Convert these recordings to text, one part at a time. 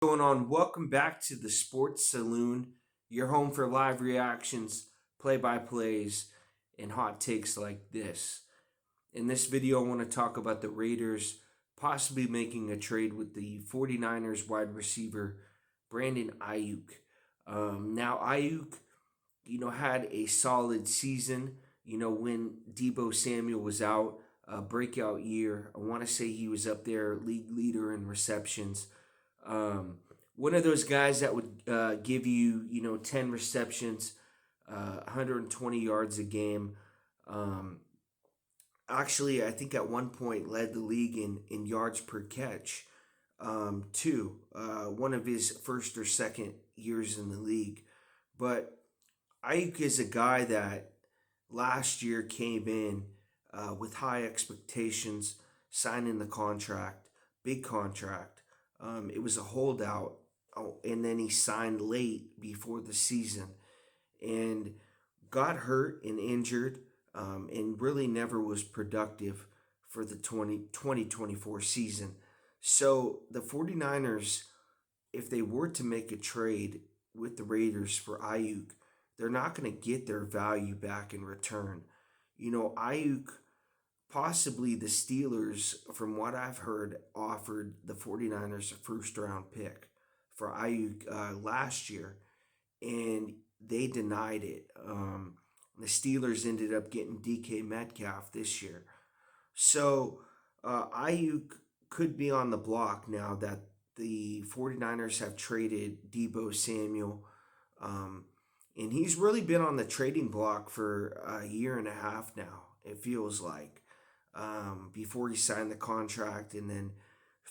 Going on? Welcome back to the Sports Saloon, your home for live reactions, play by plays, and hot takes like this. In this video, I want to talk about the Raiders possibly making a trade with the 49ers wide receiver, Brandon Aiyuk. Now, Aiyuk, had a solid season, when Debo Samuel was out, a breakout year. I want to say he was up there, league leader in receptions. Um, One of those guys that would give you, 10 receptions, 120 yards a game. Um, Actually, I think at one point led the league in yards per catch, too. One of his first or second years in the league. But Ayuk is a guy that last year came in with high expectations, signing the contract, big contract. It was a holdout, and then he signed late before the season and got hurt and injured, and really never was productive for the 2024 season. So the 49ers, if they were to make a trade with the Raiders for Ayuk, they're not going to get their value back in return. Ayuk, possibly the Steelers, from what I've heard, offered the 49ers a first round pick for Ayuk last year, and they denied it. The Steelers ended up getting DK Metcalf this year. So Ayuk could be on the block now that the 49ers have traded Debo Samuel. Um, and he's really been on the trading block for a year and a half now, it feels like. Before he signed the contract, and then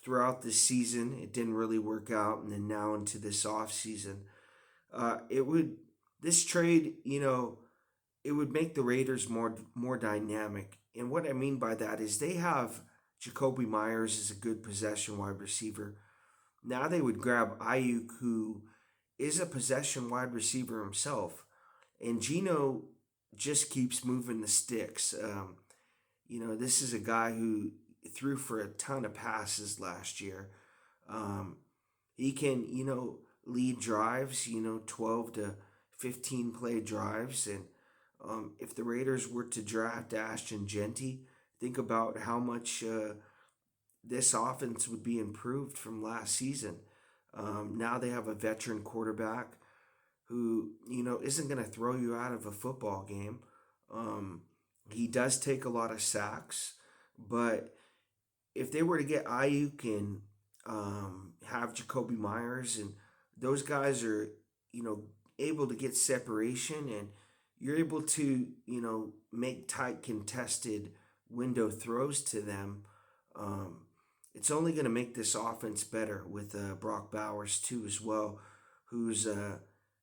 throughout the season, it didn't really work out. And then now into this offseason, it would, this trade, it would make the Raiders more dynamic. And what I mean by that is they have Jacoby Myers as a good possession wide receiver. Now they would grab Ayuk, who is a possession wide receiver himself, and Gino just keeps moving the sticks. This is a guy who threw for a ton of passes last year. Um, he can, lead drives, 12 to 15 play drives. And if the Raiders were to draft Ashton Genty, think about how much this offense would be improved from last season. Now they have a veteran quarterback who, isn't going to throw you out of a football game. He does take a lot of sacks, but if they were to get Ayuk and have Jacoby Myers, and those guys are, able to get separation, and you're able to, make tight contested window throws to them. Um, it's only going to make this offense better with Brock Bowers too as well, who's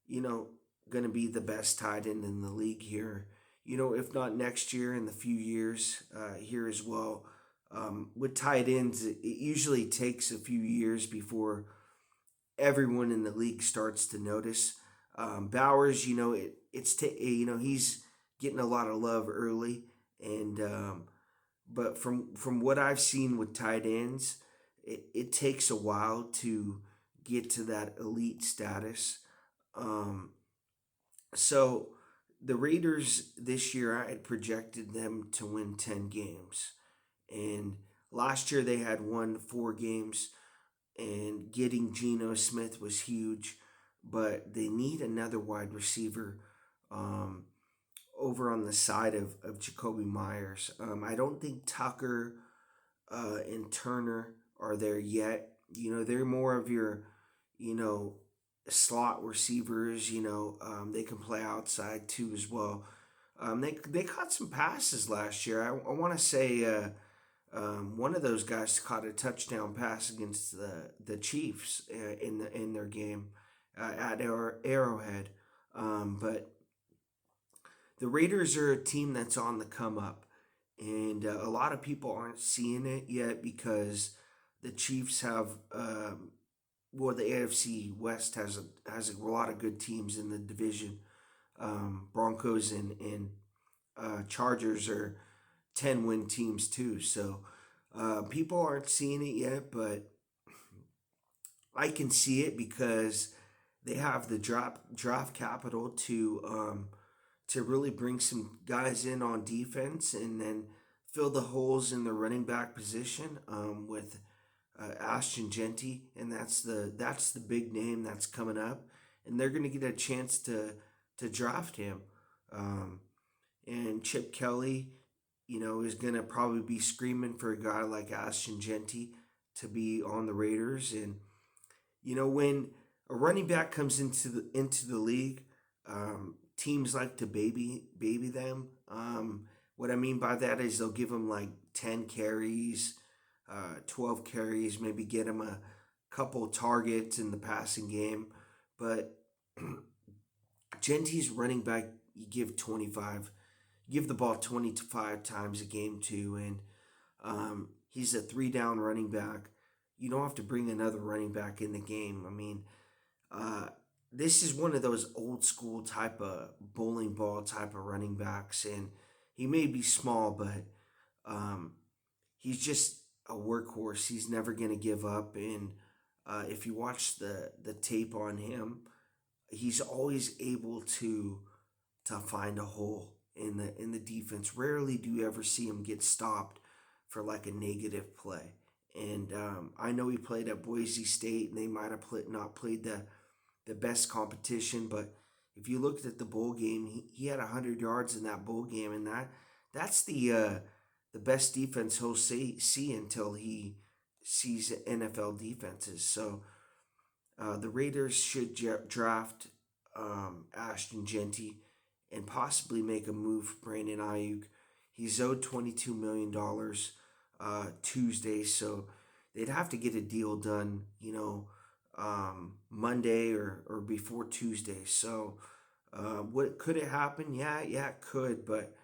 you know going to be the best tight end in the league here. If not next year, in the few years here as well. With tight ends, it usually takes a few years before everyone in the league starts to notice. Bowers, he's getting a lot of love early, and but from what I've seen with tight ends, it takes a while to get to that elite status. Um, so the Raiders this year, I had projected them to win 10 games, and last year they had won 4 games, and getting Geno Smith was huge, but they need another wide receiver um, over on the side of Jacoby Myers. I don't think Tucker and Turner are there yet. They're more of your, you know, slot receivers. They can play outside too as well. They caught some passes last year. I want to say one of those guys caught a touchdown pass against the Chiefs in their game at Arrowhead. But the Raiders are a team that's on the come up, and a lot of people aren't seeing it yet because the Chiefs have, the AFC West has a lot of good teams in the division. Broncos and Chargers are 10-win teams too, so people aren't seeing it yet, but I can see it because they have the draft capital to really bring some guys in on defense and then fill the holes in the running back position with Ashton Genty, and that's the big name that's coming up, and they're going to get a chance to draft him. Um, and Chip Kelly, is going to probably be screaming for a guy like Ashton Genty to be on the Raiders. And when a running back comes into the league, teams like to baby them. What I mean by that is they'll give them like 10 carries, 12 carries, maybe get them a couple targets in the passing game. But Genty's running back, you give 25, you give the ball 25 times a game to, and he's a three down running back. You don't have to bring another running back in the game. I mean, uh, this is one of those old school type of bowling ball type of running backs, and he may be small, but um, he's just a workhorse. He's never going to give up, and if you watch the tape on him, he's always able to find a hole in the defense. Rarely do you ever see him get stopped for like a negative play. And I know he played at Boise State, and they might have not played the best competition, but if you looked at the bowl game, he had 100 yards in that bowl game, and that's the best defense he'll see until he sees NFL defenses. So the Raiders should draft Ashton Genty and possibly make a move for Brandon Aiyuk. He's owed $22 million Tuesday, so they'd have to get a deal done, Monday or before Tuesday. So, what could it happen? Yeah, it could, but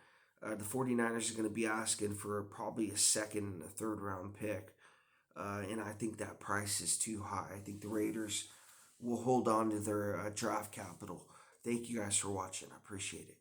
the 49ers are going to be asking for probably a second and a third round pick. And I think that price is too high. I think the Raiders will hold on to their draft capital. Thank you guys for watching. I appreciate it.